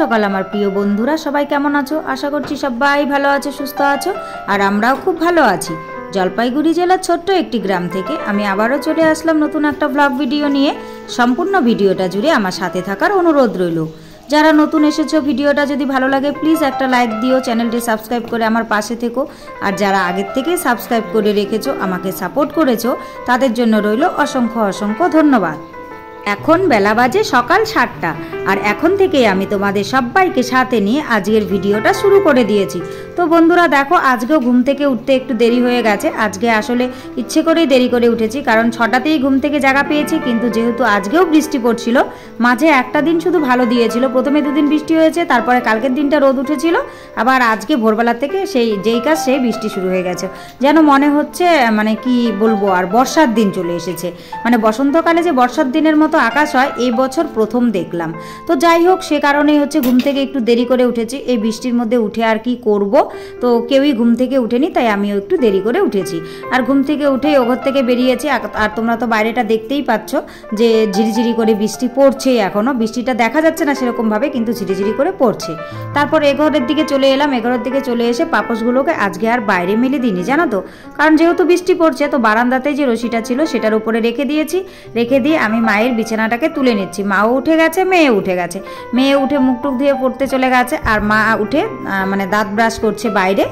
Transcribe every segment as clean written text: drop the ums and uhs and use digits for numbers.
সকাল আমার প্রিয় বন্ধুরা, সবাই কেমন আছো? আশা করছি সবাই ভালো আছো, সুস্থ আছো, আর আমরাও খুব ভালো আছি। জলপাইগুড়ি জেলার ছোট্ট একটি গ্রাম থেকে আমি আবারও চলে আসলাম নতুন একটা ব্লগ ভিডিও নিয়ে। সম্পূর্ণ ভিডিওটা জুড়ে আমার সাথে থাকার অনুরোধ রইল। যারা নতুন এসেছো, ভিডিওটা যদি ভালো লাগে প্লিজ একটা লাইক দিও, চ্যানেলটি সাবস্ক্রাইব করে আমার পাশে থেকো। আর যারা আগের থেকে সাবস্ক্রাইব করে রেখেছো, আমাকে সাপোর্ট করেছো, তাদের জন্য রইল অসংখ্য অসংখ্য ধন্যবাদ। এখন বেলা বাজে সকাল 7টা, আর এখন থেকেই আমি তোমাদের সবাইকে সাথে নিয়ে আজকের ভিডিওটা শুরু করে দিয়েছি। তো বন্ধুরা দেখো, আজকেও ঘুম থেকে উঠতে একটু দেরি হয়ে গেছে। আজকে আসলে ইচ্ছে করেই দেরি করে উঠেছি, কারণ 6টাতেই ঘুম থেকে জাগা পেয়েছি। কিন্তু যেহেতু আজকেও বৃষ্টি পড়ছিল, মাঝে একটা দিন শুধু ভালো দিয়েছিল, প্রথমে দুদিন বৃষ্টি হয়েছে, তারপরে কালকের দিনটা রোদ উঠেছিল, আবার আজকে ভোরবেলা থেকে যেই কাজ সেই বৃষ্টি শুরু হয়ে গেছে। যেন মনে হচ্ছে মানে কি বলবো, আর বর্ষার দিন চলে এসেছে। মানে বসন্তকালে যে বর্ষার দিনের মতো আকাশ হয়, এই বছর প্রথম দেখলাম। তো যাই হোক, সে কারণেই হচ্ছে ঘুম থেকে একটু দেরি করে উঠেছি। এই বৃষ্টির মধ্যে উঠে আর কি করব, তো কেউই ঘুম থেকে উঠেনি, তাই আমিও একটু দেরি করে উঠেছি। আর ঘুম থেকে উঠে ওঘর থেকে বেরিয়েছি। আর তোমরা তো বাইরেটা দেখতেই পাচ্ছ যে ঝিরিঝিরি করে বৃষ্টি পড়ছে। এখনও বৃষ্টিটা দেখা যাচ্ছে না সেরকমভাবে, কিন্তু ঝিরিঝিরি করে পড়ছে। তারপর এঘরের দিকে চলে এলাম। এঘরের দিকে চলে এসে পাপোশগুলোকে আজকে আর বাইরে মেলে দিইনি, জানো তো, কারণ যেহেতু বৃষ্টি পড়ছে, তো বারান্দাতেই যে রশিটা ছিল সেটার উপরে রেখে দিয়েছি। রেখে দিয়ে আমি মায়ের বিছানাটাকে তুলে নিচ্ছি। মাও উঠে গেছে, মেয়ে উঠে গেছে। মেয়ে উঠে মুখ টুক ধুয়ে পড়তে চলে গেছে, আর মা উঠে মানে দাঁত ব্রাশ করছে বাইরে।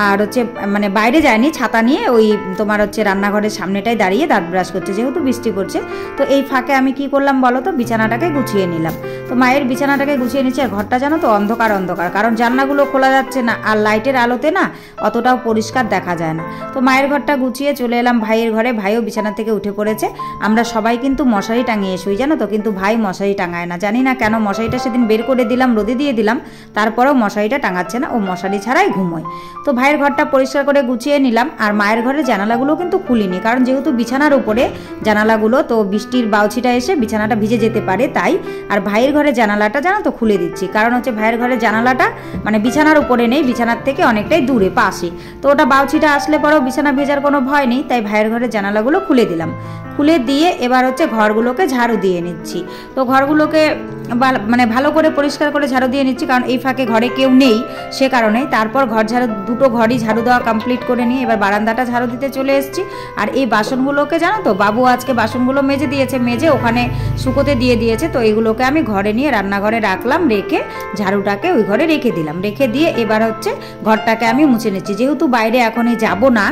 আর হচ্ছে মানে বাইরে যায়নি, ছাতা নিয়ে ওই তোমার হচ্ছে রান্নাঘরের সামনেটাই দাঁড়িয়ে দাঁত ব্রাশ করছে, যেহেতু বৃষ্টি পড়ছে। তো এই ফাঁকে আমি কি করলাম বলো তো, বিছানাটাকে গুছিয়ে নিলাম। তো মায়ের বিছানাটাকে গুছিয়ে নিচ্ছি। আর ঘরটা জানো তো অন্ধকার অন্ধকার, কারণ জানলাগুলো খোলা যাচ্ছে না, আর লাইটের আলোতে না অতটাও পরিষ্কার দেখা যায় না। তো মায়ের ঘরটা গুছিয়ে চলে এলাম ভাইয়ের ঘরে। ভাইও বিছানা থেকে উঠে পড়েছে। আমরা সবাই কিন্তু মশারি টাঙিয়ে শুই, জানো তো, কিন্তু ভাই মশারি টাঙায় না। জানি না কেন, মশারিটা সেদিন বের করে দিলাম, রোদে দিয়ে দিলাম, তারপরেও মশারিটা টাঙাচ্ছে না, ও মশারি ছাড়াই ঘুমোয়। তো ভাইয়ের ঘরটা পরিষ্কার করে গুছিয়ে নিলাম। আর মায়ের ঘরের জানালাগুলো কিন্তু খুলিনি, কারণ যেহেতু বিছানার উপরে জানালাগুলো, তো বৃষ্টির বাউছিটা এসে বিছানাটা ভিজে যেতে পারে তাই। আর ভাইয়ের ঘরের জানালাটা জানো তো খুলে দিচ্ছি, কারণ হচ্ছে ভাইয়ের ঘরের জানালাটা মানে বিছানার উপরে নেই, বিছানার থেকে অনেকটাই দূরে পাশে। তো ওটা বাউছিটা আসলে পরেও বিছানা ভেজার কোনো ভয় নেই, তাই ভাইয়ের ঘরের জানালাগুলো খুলে দিলাম। খুলে দিয়ে এবার হচ্ছে ঘরগুলোকে ঝাড়ু দিয়ে নিচ্ছি। তো ঘরগুলোকে মানে ভালো করে পরিষ্কার করে ঝাড়ু দিয়ে নিচ্ছি, কারণ এই ফাঁকে ঘরে কেউ নেই, সে কারণে। তারপর ঘর ঝাড়ু, দুটো ঘরই ঝাড়ু দেওয়া কমপ্লিট করে নিয়ে এবার বারান্দাটা ঝাড়ু দিতে চলে এসেছি। আর এই বাসনগুলোকে জানো তো, বাবু আজকে বাসনগুলো মেজে দিয়েছে, মেজে ওখানে শুকোতে দিয়ে দিয়েছে। তো এইগুলোকে আমি ঘরে নিয়ে রান্নাঘরে রাখলাম, রেখে ঝাড়ুটাকে ওই ঘরে রেখে দিলাম। রেখে দিয়ে এবার হচ্ছে ঘরটাকে আমি মুছে নিচ্ছি। যেহেতু বাইরে এখনই যাব না,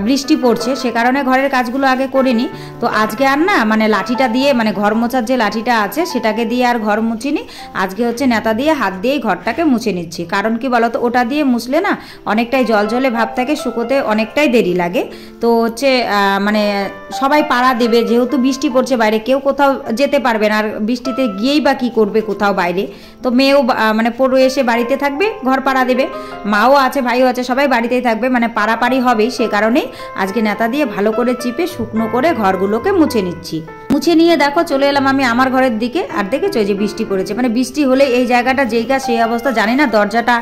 বৃষ্টি পড়ছে, সে কারণে ঘরের কাজগুলো আগে করে নিই। তো আজকে আর না মানে লাঠিটা দিয়ে, মানে ঘর মোছার যে লাঠিটা আছে সেটাকে দিয়ে আর ঘর মুছিনি। আজকে হচ্ছে নেতা দিয়ে হাত দিয়েই ঘরটাকে মুছে নিচ্ছি। কারণ কি বলতো, ওটা দিয়ে মুছলে না অনেকটাই জল জলে ভাব থাকে, শুকোতে অনেকটাই দেরি লাগে। তো হচ্ছে মানে সবাই পাড়া দেবে, যেহেতু বৃষ্টি পড়ছে, বাইরে কেউ কোথাও যেতে পারবে না, আর বৃষ্টিতে গিয়েই বা কী করবে কোথাও বাইরে। তো মেয়েও মানে পড়ে এসে বাড়িতে থাকবে, ঘর পাড়া দেবে, মাও আছে, ভাইও আছে, সবাই বাড়িতেই থাকবে, মানে পাড়াপাড়ি হবেই। সে কারণেই আজকে নেতা দিয়ে ভালো করে চিপে শুকনো করে ঘরগুলোকে মুছে নিচ্ছি। মুছে নিয়ে দেখো চলে এলাম আমি আমার ঘরের দিকে। আর দেখেছো যে বৃষ্টি পড়েছে, মানে বৃষ্টি হলে এই জায়গাটা যেই কাজ সেই অবস্থা। জানি না দরজাটা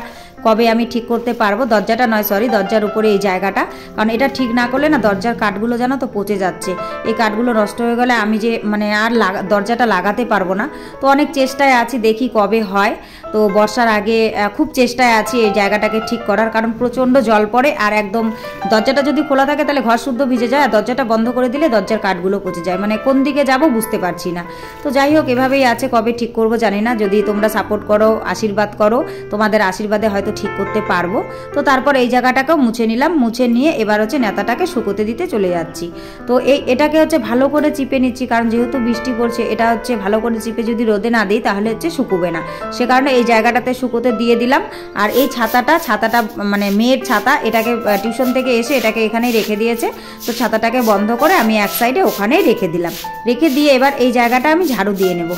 কবে আমি ঠিক করতে পারবো, দরজাটা নয় সরি, দরজার উপরে এই জায়গাটা, কারণ এটা ঠিক না করলে না দরজার কাঠগুলো জানো তো পচে যাচ্ছে। এই কাঠগুলো নষ্ট হয়ে গেলে আমি যে মানে আর দরজাটা লাগাতে পারবো না। তো অনেক চেষ্টায় আছি, দেখি কবে হয়। তো বর্ষার আগে খুব চেষ্টায় আছি এই জায়গাটাকে ঠিক করার, কারণ প্রচণ্ড জল পড়ে। আর একদম দরজাটা যদি খোলা থাকে তাহলে ঘর শুদ্ধ ভিজে যায়, আর দরজাটা বন্ধ করে দিলে দরজার কাঠগুলো পচে যায়, মানে কোন দিকে যাব বুঝতে পারছি না। তো যাই হোক, এভাবেই আছে, কবে ঠিক করব জানি না। যদি তোমরা সাপোর্ট করো, আশীর্বাদ করো, তোমাদের আশীর্বাদে হয়তো ঠিক করতে পারবো। তো তারপর এই জায়গাটাকেও মুছে নিলাম। মুছে নিয়ে এবার হচ্ছে নেতাটাকে শুকোতে দিতে চলে যাচ্ছি। তো এটাকে হচ্ছে ভালো করে চিপে নিচ্ছি, কারণ যেহেতু বৃষ্টি পড়ছে, এটা হচ্ছে ভালো করে চিপে যদি রোদে না দিই তাহলে হচ্ছে শুকোবে না। সে কারণে এই জায়গাটাতে শুকোতে দিয়ে দিলাম। আর এই ছাতাটা মানে মেয়ের ছাতা, এটাকে টিউশন থেকে এসে এটাকে এখানেই রেখে দিয়েছে। তো ছাতাটাকে বন্ধ করে আমি এক সাইডে ওখানেই রেখে দিলাম। রেখে দিয়ে এবার এই জায়গাটা আমি ঝাড়ু দিয়ে নেব।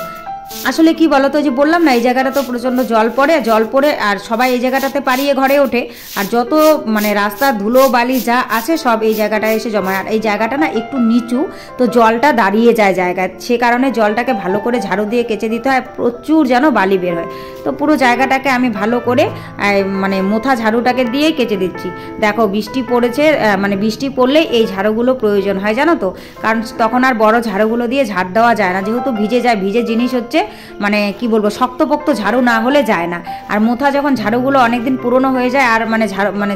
আসলে কি বলতো, যে বললাম না এই জায়গাটা তো প্রচণ্ড জল পড়ে, আর সবাই এই জায়গাটাতে পাড়িয়ে ঘরে ওঠে, আর যত মানে রাস্তার ধুলো বালি যা আছে সব এই জায়গাটায় এসে জমায়। আর এই জায়গাটা না একটু নিচু, তো জলটা দাঁড়িয়ে যায় জায়গায়, সে কারণে জলটাকে ভালো করে ঝাড়ু দিয়ে কেচে দিতে হয়, প্রচুর যেন বালি বের হয়। তো পুরো জায়গাটাকে আমি ভালো করে মানে মোথা ঝাড়ুটাকে দিয়েই কেচে দিচ্ছি। দেখো বৃষ্টি পড়েছে, মানে বৃষ্টি পড়লেই এই ঝাড়ুগুলো প্রয়োজন হয়, জানো তো, কারণ তখন আর বড় ঝাড়ুগুলো দিয়ে ঝাড় দেওয়া যায় না, যেহেতু ভিজে যায়, ভিজে জিনিস হচ্ছে হচ্ছে মানে কি বলবো শক্তপোক্ত ঝাড়ু না হলে যায় না। আর মোথা যখন ঝাড়ুগুলো অনেকদিন পুরনো হয়ে যায় আর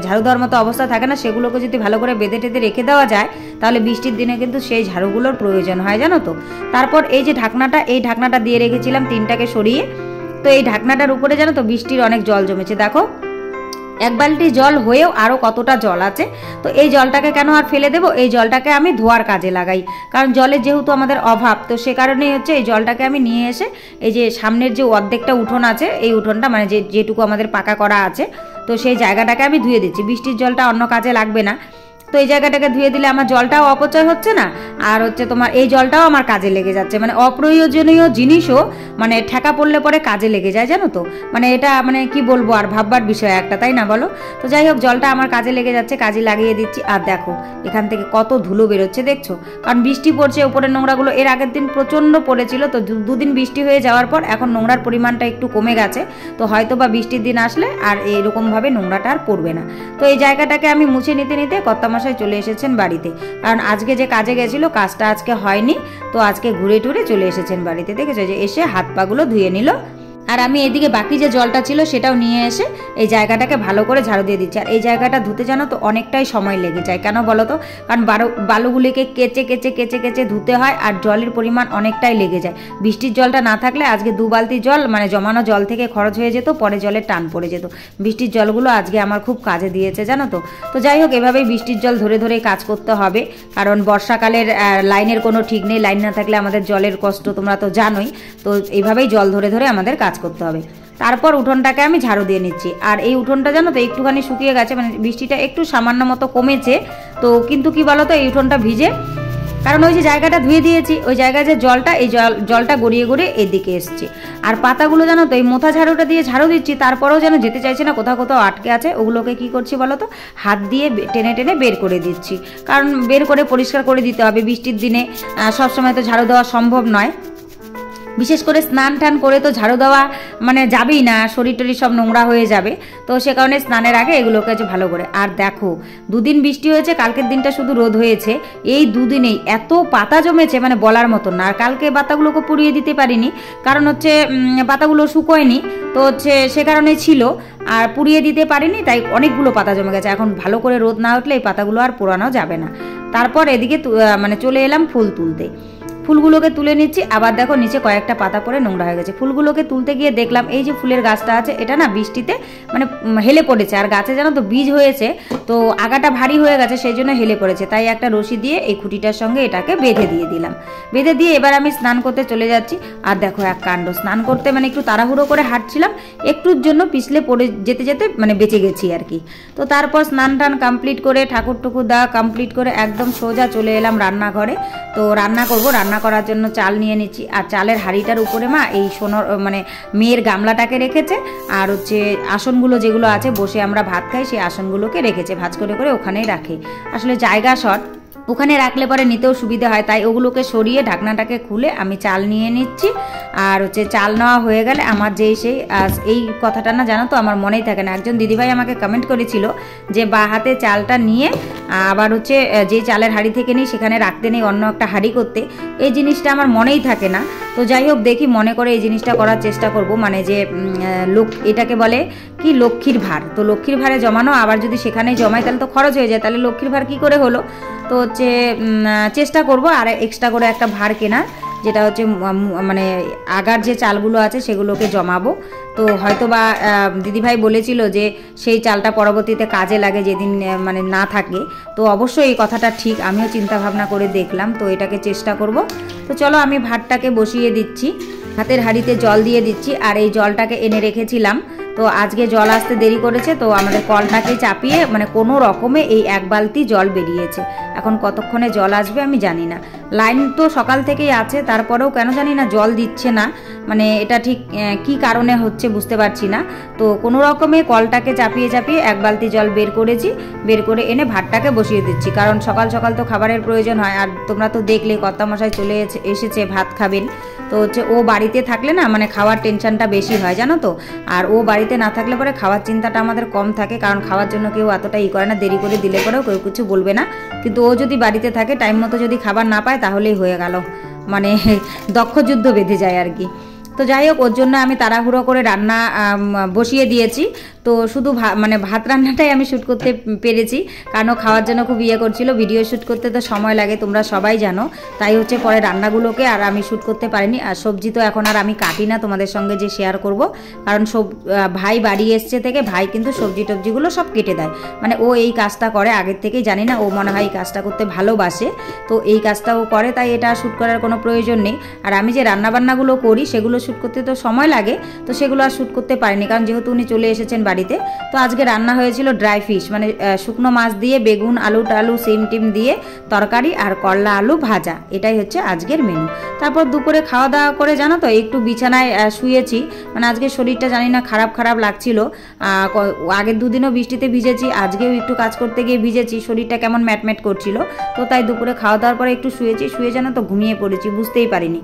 ঝাড়ু দেওয়ার মতো অবস্থা থাকে না, সেগুলোকে যদি ভালো করে বেঁধে টেঁধে রেখে দেওয়া যায় তাহলে বৃষ্টির দিনে কিন্তু সেই ঝাড়ুগুলোর প্রয়োজন হয় জানো তো। তারপর এই যে ঢাকনাটা দিয়ে রেখেছিলাম 3টাকে সরিয়ে, তো এই ঢাকনাটার উপরে জানো তো বৃষ্টির অনেক জল জমেছে, দেখো 1 বালতি জল হয়েও আরও কতটা জল আছে। তো এই জলটাকে কেন আর ফেলে দেবো, এই জলটাকে আমি ধোয়ার কাজে লাগাই, কারণ জলের যেহেতু আমাদের অভাব, তো সে কারণেই হচ্ছে এই জলটাকে আমি নিয়ে এসে এই যে সামনের যে অর্ধেকটা উঠোন আছে, এই উঠোনটা মানে যেটুকু আমাদের পাকা করা আছে, তো সেই জায়গাটাকে আমি ধুয়ে দিচ্ছি। বৃষ্টির জলটা অন্য কাজে লাগবে না, তো এই জায়গাটাকে ধুয়ে দিলে আমার জলটাও অপচয় হচ্ছে না, আর হচ্ছে তোমার এই জলটাও আমার কাজে লেগে যাচ্ছে। মানে অপ্রয়োজনীয় জিনিসও মানে ঠেকা পড়লে পরে কাজে লেগে যায় জানো তো। মানে এটা মানে কি বলবো আর ভাববার বিষয় একটা, তাই না বলো। তো যাই হোক জলটা আমার কাজে লেগে যাচ্ছে, কাজে লাগিয়ে দিচ্ছি। আর দেখো এখান থেকে কত ধুলো বেরোচ্ছে দেখছো, কারণ বৃষ্টি পড়ছে, উপরের নোংরাগুলো এর আগের দিন প্রচণ্ড পড়েছিল, তো 2 দিন বৃষ্টি হয়ে যাওয়ার পর এখন নোংরার পরিমাণটা একটু কমে গেছে। তো হয়তো বা বৃষ্টির দিন আসলে আর এইরকমভাবে নোংরাটা আর পড়বে না। তো এই জায়গাটাকে আমি মুছে নিতে নিতে কর্তামশাই চলে এসেছেন বাড়িতে, কারণ আজকে যে কাজে গেছিল কাজটা আজকে হয়নি, তো আজকে ঘুরে টুরে চলে এসেছেন বাড়িতে। দেখেছো যে এসে হাত পাগুলো ধুয়ে নিল, আর আমি এদিকে বাকি যে জলটা ছিল সেটাও নিয়ে এসে এই জায়গাটাকে ভালো করে ঝাড়ু দিয়ে দিচ্ছি। আর এই জায়গাটা ধুতে জানো তো অনেকটাই সময় লেগে যায়, কেন বলো তো, কারণ বালুগুলিকে কেচে কেচে কেচে কেচে ধুতে হয় আর জলের পরিমাণ অনেকটাই লেগে যায়। বৃষ্টির জলটা না থাকলে আজকে 2 বালতি জল মানে জমানো জল থেকে খরচ হয়ে যেত, পরে জলের টান পড়ে যেত। বৃষ্টির জলগুলো আজকে আমার খুব কাজে দিয়েছে জানো তো। তো যাই হোক এভাবেই বৃষ্টির জল ধরে ধরে কাজ করতে হবে, কারণ বর্ষাকালের লাইনের কোনো ঠিক নেই, লাইন না থাকলে আমাদের জলের কষ্ট তোমরা তো জানোই। তো এইভাবেই জল ধরে ধরে আমাদের কাজ করতে হবে। তারপর উঠোনটাকে আমি ঝাড়ু দিয়ে নিচ্ছি। আর এই উঠোনটা জানো তো একটুখানি শুকিয়ে গেছে, মানে বৃষ্টিটা একটু সামান্য মতো কমেছে, তো কিন্তু কি বলো তো এই উঠোনটা ভিজে, কারণ ওই যে জায়গাটা ধুয়ে দিয়েছি, ওই জায়গায় যে জলটা এই জলটা গড়িয়ে গড়িয়ে এদিকে এসছে। আর পাতাগুলো জানো তো এই মোথা ঝাড়ুটা দিয়ে ঝাড়ু দিচ্ছি, তারপরেও যেন যেতে চাইছে না, কোথাও কোথাও আটকে আছে। ওগুলোকে কি করছি বলো তো, হাত দিয়ে টেনে টেনে বের করে দিচ্ছি, কারণ বের করে পরিষ্কার করে দিতে হবে। বৃষ্টির দিনে সবসময় তো ঝাড়ু দেওয়া সম্ভব নয়, বিশেষ করে স্নান টান করে তো ঝাড়ু দেওয়া মানে যাবেই না, শরীর টরীর সব নোংরা হয়ে যাবে। তো সে কারণে স্নানের আগে এগুলোকে ভালো করে। আর দেখো 2 দিন বৃষ্টি হয়েছে, কালকের দিনটা শুধু রোদ হয়েছে, এই 2 দিনেই এত পাতা জমেছে মানে বলার মতন না। আর কালকে পাতাগুলোকে পুড়িয়ে দিতে পারিনি, কারণ হচ্ছে পাতাগুলো শুকোয়নি, তো হচ্ছে সে কারণে ছিল, আর পুড়িয়ে দিতে পারিনি, তাই অনেকগুলো পাতা জমে গেছে। এখন ভালো করে রোদ না উঠলে এই পাতাগুলো আর পোড়ানো যাবে না। তারপর এদিকে মানে চলে এলাম ফুল তুলতে, ফুলগুলোকে তুলে নিচ্ছি। আবার দেখো নিচে কয়েকটা পাতা পড়ে নোংরা হয়ে গেছে। ফুলগুলোকে তুলতে গিয়ে দেখলাম এই যে ফুলের গাছটা আছে এটা না বৃষ্টিতে মানে হেলে পড়েছে, আর গাছে জানো তো বীজ হয়েছে, তো আগাটা ভারী হয়ে গেছে সেই জন্য হেলে পড়েছে। তাই একটা রশি দিয়ে এই খুঁটিটার সঙ্গে এটাকে বেঁধে দিয়ে দিলাম। বেঁধে দিয়ে এবার আমি স্নান করতে চলে যাচ্ছি। আর দেখো এক কাণ্ড, স্নান করতে মানে একটু তাড়াহুড়ো করে হাঁটছিলাম, একটুর জন্য পিছলে পড়ে যেতে যেতে মানে বেঁচে গেছি আর কি। তো তারপর স্নান টান কমপ্লিট করে ঠাকুর টুকুর দেওয়া কমপ্লিট করে একদম সোজা চলে এলাম রান্নাঘরে। তো রান্না করব, রান্না করার জন্য চাল নিয়ে নিচ্ছি। আর চালের হাঁড়িটার উপরে মা এই সোনার মানে মেয়ের গামলাটাকে রেখেছে, আর হচ্ছে আসনগুলো যেগুলো আছে বসে আমরা ভাত খাই সেই আসনগুলোকে রেখেছে, ভাঁজ করে করে ওখানেই রাখে। আসলে জায়গা শর্ট, ওখানে রাখলে পরে নিতেও সুবিধা হয়, তাই ওগুলোকে সরিয়ে ঢাকনাটাকে খুলে আমি চাল নিয়ে নিচ্ছি। আর হচ্ছে চাল নেওয়া হয়ে গেলে আমার এই কথাটা না জানো তো আমার মনেই থাকে না। একজন দিদিভাই আমাকে কমেন্ট করেছিল যে বা হাতে চালটা নিয়ে আবার হচ্ছে যে চালের হাঁড়ি থেকে নিই সেখানে রাখতে নেই, অন্য একটা হাঁড়ি করতে, এই জিনিসটা আমার মনেই থাকে না। তো যাই হোক দেখি মনে করে এই জিনিসটা করার চেষ্টা করব, মানে যে এটাকে বলে কি লক্ষ্মীর ভার, তো লক্ষ্মীর ভারে জমানো, আবার যদি সেখানেই জমাই তাহলে তো খরচ হয়ে যায়, তাহলে লক্ষ্মীর ভার কি করে হলো। তো হচ্ছে চেষ্টা করব আর এক্সট্রা করে একটা ভার কেনার, যেটা হচ্ছে মানে আগার যে চালগুলো আছে সেগুলোকে জমাবো। তো হয়তো বা দিদিভাই বলেছিল যে সেই চালটা পরবর্তীতে কাজে লাগে যেদিন মানে না থাকে, তো অবশ্যই এই কথাটা ঠিক, আমিও চিন্তা ভাবনা করে দেখলাম, তো এটাকে চেষ্টা করব। তো চলো আমি ভাতটাকে বসিয়ে দিচ্ছি, হাতের হাঁড়িতে জল দিয়ে দিচ্ছি। আর এই জলটাকে এনে রেখেছিলাম, তো আজকে জল আসতে দেরি করেছে, তো আমাদের কলটাকে চাপিয়ে মানে কোনো রকমে এই 1 বালতি জল বেরিয়েছে। এখন কতক্ষণে জল আসবে আমি জানি না, লাইন তো সকাল থেকেই আছে, তারপরেও কেন জানি না জল দিচ্ছে না, মানে এটা ঠিক কি কারণে হচ্ছে বুঝতে পারছি না। তো কোনো রকমে কলটাকে চাপিয়ে চাপিয়ে 1 বালতি জল বের করেছি, বের করে এনে ভাতটাকে বসিয়ে দিচ্ছি, কারণ সকাল সকাল তো খাবারের প্রয়োজন হয়। আর তোমরা তো দেখলে কর্তামশাই চলে এসেছে ভাত খাবেন, তো হচ্ছে ও বাড়িতে থাকলে না মানে খাওয়ার টেনশনটা বেশি হয় জানো তো, আর ও বাড়িতে না থাকলে পরে খাওয়ার চিন্তাটা আমাদের কম থাকে, কারণ খাওয়ার জন্য কেউ এতটা করে না, দেরি করে দিলে পরেও কেউ কিছু বলবে না। কিন্তু ও যদি বাড়িতে থাকে টাইম মতো যদি খাবার না পায় তাহলেই হয়ে গেল, মানে দক্ষ যুদ্ধ বেঁধে যায় আর কি। তো যাই হোক, ওর জন্য আমি তাড়াহুড়ো করে রান্না বসিয়ে দিয়েছি। তো শুধু মানে ভাত রান্নাটাই আমি শ্যুট করতে পেরেছি, কারণ খাওয়ার জন্য খুব করছিল। ভিডিও শ্যুট করতে তো সময় লাগে, তোমরা সবাই জানো। তাই হচ্ছে পরে রান্নাগুলোকে আর আমি শ্যুট করতে পারিনি। আর সবজি তো এখন আর আমি কাটি না তোমাদের সঙ্গে যে শেয়ার করব, কারণ ভাই বাড়ি এসছে থেকে ভাই কিন্তু সবজি টবজিগুলো সব কেটে দেয়। মানে ও এই কাজটা করে আগের থেকেই, জানি না, ও মনে হয় এই কাজটা করতে ভালোবাসে, তো এই কাজটা ও করে, তাই এটা শ্যুট করার কোনো প্রয়োজন নেই। আর আমি যে রান্নাবান্নাগুলো করি সেগুলো শ্যুট করতে তো সময় লাগে, তো সেগুলো আর শ্যুট করতে পারিনি, কারণ যেহেতু উনি চলে এসেছেন বাড়িতে। তো আজকে রান্না হয়েছিল ড্রাই ফিশ, মানে শুকনো মাছ দিয়ে বেগুন আলু টালু সিম টিম দিয়ে তরকারি আর করলা আলু ভাজা, এটাই হচ্ছে আজকের মেনু। তারপর দুপুরে খাওয়া দাওয়া করে জানো তো একটু বিছানায় শুয়েছি, মানে আজকে শরীরটা জানি না খারাপ খারাপ লাগছিল। আগের দুদিনও বৃষ্টিতে ভিজেছি, আজকেও একটু কাজ করতে গিয়ে ভিজেছি, শরীরটা কেমন ম্যাটম্যাট করছিল। তো তাই দুপুরে খাওয়া দাওয়ার পরে একটু শুয়েছি, শুয়ে জানো তো ঘুমিয়ে পড়েছি, বুঝতেই পারিনি।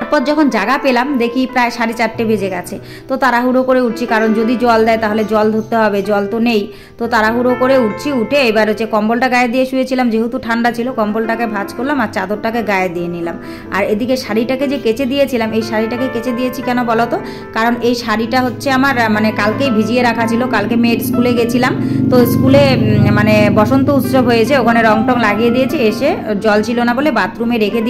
তারপর যখন জাগা পেলাম দেখি প্রায় 4:30 বেজে গেছে। তো তাড়াহুড়ো করে উঠছি, কারণ যদি জল দেয় তাহলে জল ধরতে হবে, জল তো নেই। তো তাড়াহুড়ো করে উঠছি, উঠে এবার হচ্ছে কম্বলটা গায়ে দিয়ে শুয়েছিলাম, যেহেতু ঠান্ডা ছিল কম্বলটাকে ভাঁজ করলাম আর চাদরটাকে গায়ে দিয়ে নিলাম। আর এদিকে শাড়িটাকে যে কেচে দিয়েছিলাম, এই শাড়িটাকে কেচে দিয়েছি কেন বলো তো, কারণ এই শাড়িটা হচ্ছে আমার মানে কালকেই ভিজিয়ে রাখা ছিল। কালকে মেয়ের স্কুলে গেছিলাম, তো স্কুলে মানে বসন্ত উৎসব হয়েছে, ওখানে রং টং লাগিয়ে দিয়েছি, এসে জল ছিল না বলে বাথরুমে রেখে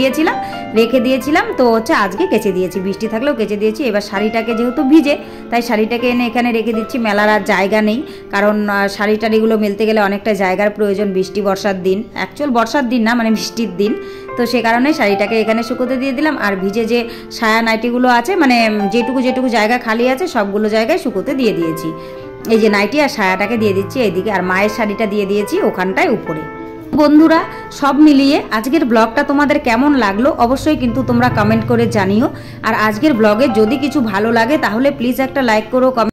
দিয়েছিলাম। তো হচ্ছে আজকে কেচে দিয়েছি, বৃষ্টি থাকলেও কেচে দিয়েছি। এবার শাড়িটাকে যেহেতু ভিজে, তাই শাড়িটাকে এনে এখানে রেখে দিচ্ছি। মেলার আর জায়গা নেই, কারণ শাড়ি টাড়িগুলো মেলতে গেলে অনেকটা জায়গার প্রয়োজন, বৃষ্টি বর্ষার দিন, অ্যাকচুয়াল বর্ষার দিন না, মানে বৃষ্টির দিন। তো সে কারণে শাড়িটাকে এখানে শুকোতে দিয়ে দিলাম। আর ভিজে যে সায়া নাইটিগুলো আছে, মানে যেটুকু জায়গা খালি আছে সবগুলো জায়গায় শুকোতে দিয়ে দিয়েছি। এই যে নাইটি আর সায়াটাকে দিয়ে দিচ্ছি এইদিকে, আর মায়ের শাড়িটা দিয়ে দিয়েছি ওখানটায় উপরে। বন্ধুরা, সব মিলিয়ে আজকের ব্লগটা তোমাদের কেমন লাগলো অবশ্যই কিন্তু তোমরা কমেন্ট করে জানিও। আর আজকের ব্লগে যদি কিছু ভালো লাগে তাহলে প্লিজ একটা লাইক করো,